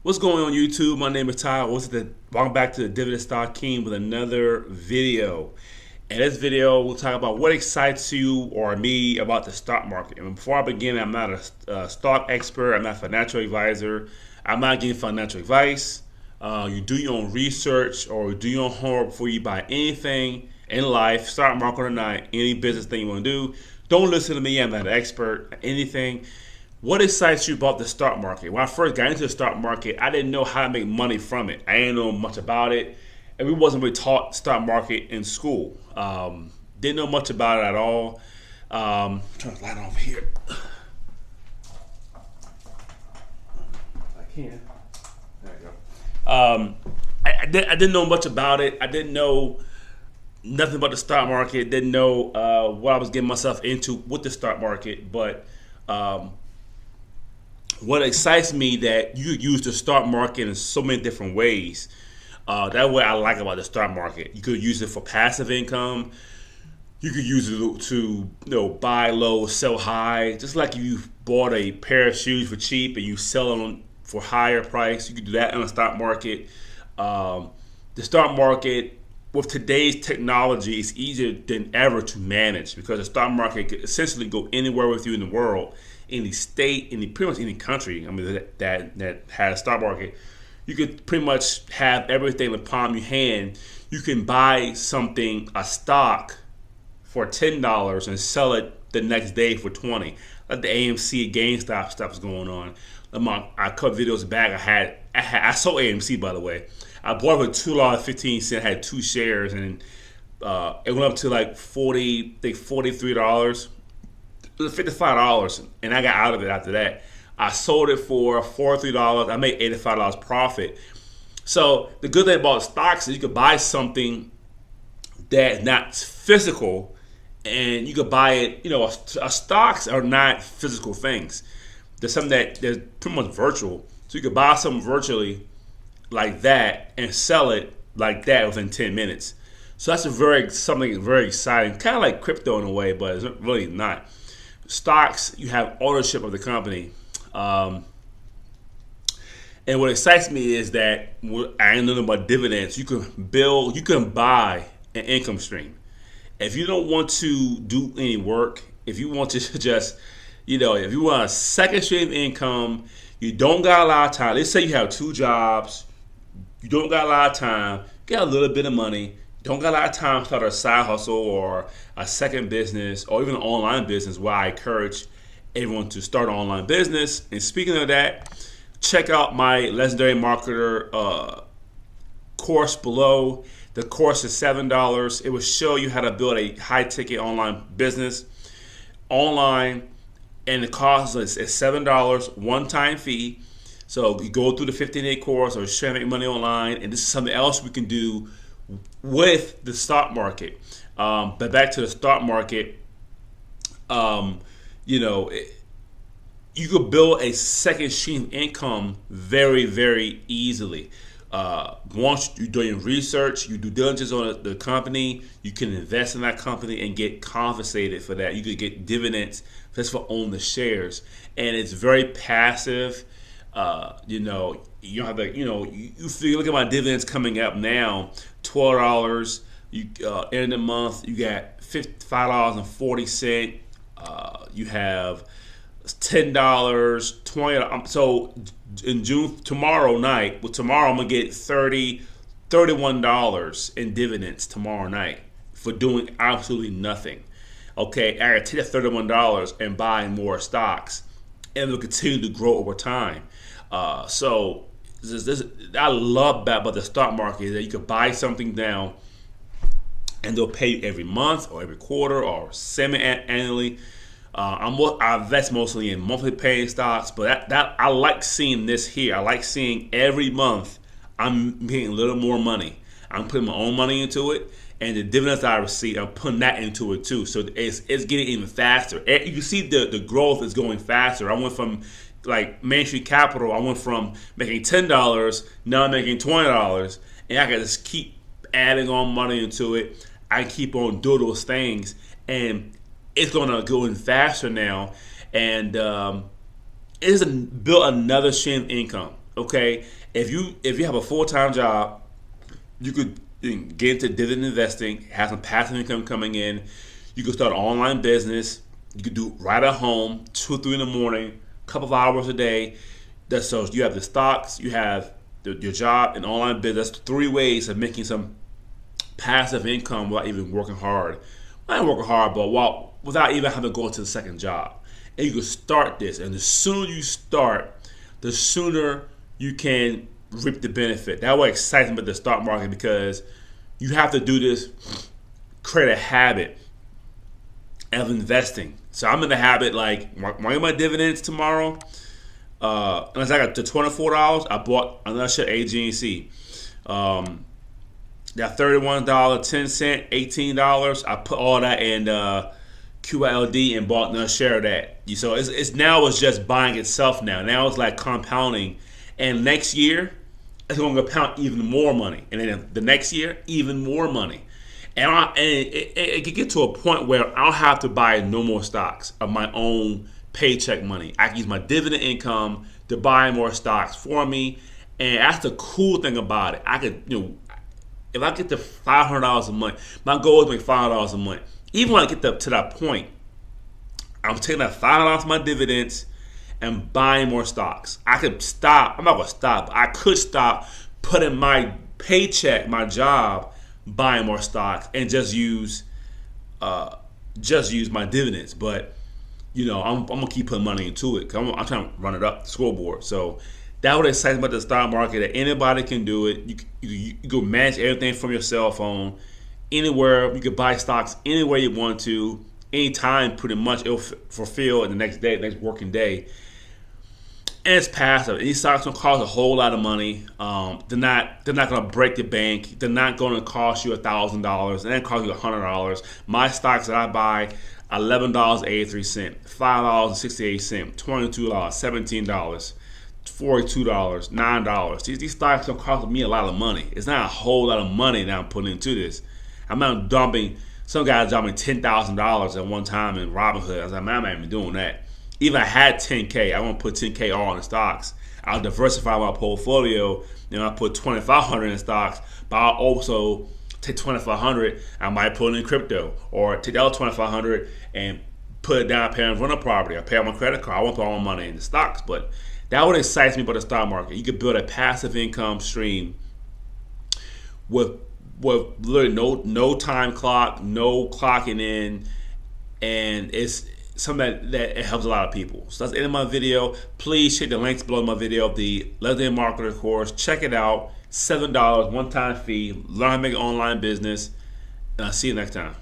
What's going on YouTube? My name is Ty. Welcome back to the Dividend Stock King with another video. In this video, we'll talk about what excites you or me about the stock market. And before I begin, I'm not a stock expert. I'm not a financial advisor. I'm not giving financial advice. You do your own research or do your own homework before you buy anything in life, stock market or not, any business thing you want to do. Don't listen to me. I'm not an expert at anything. What excites you about the stock market? When I first got into the stock market, I didn't know how to make money from it. I didn't know much about it, and we wasn't really taught stock market in school. Didn't know much about it at all. Turn the light on over here. I can. There you go. I didn't know much about it. I didn't know nothing about the stock market. Didn't know what I was getting myself into with the stock market, but what excites me that you use the stock market in so many different ways. That's what I like about the stock market. You could use it for passive income. You could use it to buy low, sell high. Just like you bought a pair of shoes for cheap and you sell them for higher price, you could do that in the stock market. The stock market with today's technology is easier than ever to manage because the stock market could essentially go anywhere with you in the world, any state, pretty much any country. I mean that has a stock market. You could pretty much have everything in the palm of your hand. You can buy something, a stock, for $10 and sell it the next day for 20. Like the AMC GameStop stuff is going on. I cut videos back. I sold AMC, by the way. I bought it for $2.15. I had two shares, and it went up to like $43. It was $55, and I got out of it after that. I sold it for $43. I made $85 profit. So the good thing about stocks is you could buy something that's not physical, and you could buy it. Stocks are not physical things. There's something they're pretty much virtual. So you could buy something virtually like that and sell it like that within 10 minutes. So that's something very exciting, kind of like crypto in a way, but it's really not. Stocks, you have ownership of the company. And what excites me is that I ain't know about dividends. You can buy an income stream. If you don't want to do any work, if you want to just, if you want a second stream of income, you don't got a lot of time. Let's say you have two jobs, you don't got a lot of time, you got a little bit of money, don't got a lot of time to start a side hustle or a second business or even an online business, where I encourage everyone to start an online business. And speaking of that, check out my Legendary Marketer course below. The course is $7. It will show you how to build a high ticket online business online, and the cost is $7, one time fee. So you go through the 15-day course or share make money online, and this is something else we can do with the stock market. But back to the stock market, you could build a second stream of income very, very easily. Once you're doing research, you do diligence on the company, you can invest in that company and get compensated for that. You could get dividends just for owning the shares, and it's very passive. You don't have to. If you look at my dividends coming up now, $12. You end of the month, you got $5.40. You have $10, $20. So in June, tomorrow night, tomorrow I'm gonna get $31 in dividends tomorrow night for doing absolutely nothing. Okay, I gotta take that $31 and buy more stocks, and it'll continue to grow over time. So I love that about the stock market is that you could buy something now, and they'll pay you every month or every quarter or semi-annually. I invest mostly in monthly paying stocks, but that I like seeing this here. I like seeing every month I'm getting a little more money. I'm putting my own money into it, and the dividends that I receive, I'm putting that into it too. So it's getting even faster. You can see the growth is going faster. I went from like Main Street Capital, I went from making $10, now I'm making $20, and I can just keep adding on money into it. I keep on doing those things, and it's going to go in faster now, and it's built another stream of income. Okay, if you have a full-time job, you can get into dividend investing, have some passive income coming in. You can start an online business. You can do right at home, 2 or 3 in the morning, a couple of hours a day. That's so you have the stocks, you have your job, and online business. That's 3 ways of making some passive income without even working hard. Not working hard, but without even having to go into the second job. And you can start this, and the sooner you start, the sooner you can reap the benefit. That way excites me about the stock market because you have to do this, create a habit of investing. So I'm in the habit, like when I get my dividends tomorrow, unless I got to $24, I bought another share AG&C. That $31, 10 cents, $18, I put all that in QLD and bought another share of that. So it's now it's just buying itself now. Now it's like compounding. And next year, it's going to compound even more money. And then the next year, even more money. And it could get to a point where I don't have to buy no more stocks of my own paycheck money. I can use my dividend income to buy more stocks for me. And that's the cool thing about it. I could, if I get to $500 a month, my goal is to make $500 a month. Even when I get to that point, I'm taking that $5 my dividends and buying more stocks. I could stop. I'm not going to stop. But I could stop putting my paycheck, my job, buying more stocks, and just use my dividends. But I'm gonna keep putting money into it because I'm trying to run it up the scoreboard. So that what excites me about the stock market, that anybody can do it. You can manage everything from your cell phone, anywhere. You can buy stocks anywhere you want to, anytime. Pretty much, it'll fulfill in the next day, next working day. And it's passive. These stocks don't cost a whole lot of money. They're not going to break the bank. They're not going to cost you $1,000. They're not cost you $100. My stocks that I buy, $11.83, $5.68, $22, $17, $42, $9. These stocks don't cost me a lot of money. It's not a whole lot of money that I'm putting into this. I'm not dumping. Some guys dumping $10,000 at one time in Robinhood. I was like, man, I'm not even doing that. Even if I had $10K, I won't put $10K all in the stocks. I'll diversify my portfolio. I put $2,500 in stocks, but I'll also take $2,500. I might put it in crypto, or take the other $2,500 and put it down, pay on rental property. I pay on my credit card. I won't put all my money in the stocks, but that what excites me about the stock market. You can build a passive income stream with literally no time clock, no clocking in, and it's something that it helps a lot of people. So that's the end of my video. Please check the links below my video of the LinkedIn Marketer course. Check it out. $7 one-time fee. Learn how to make an online business. And I'll see you next time.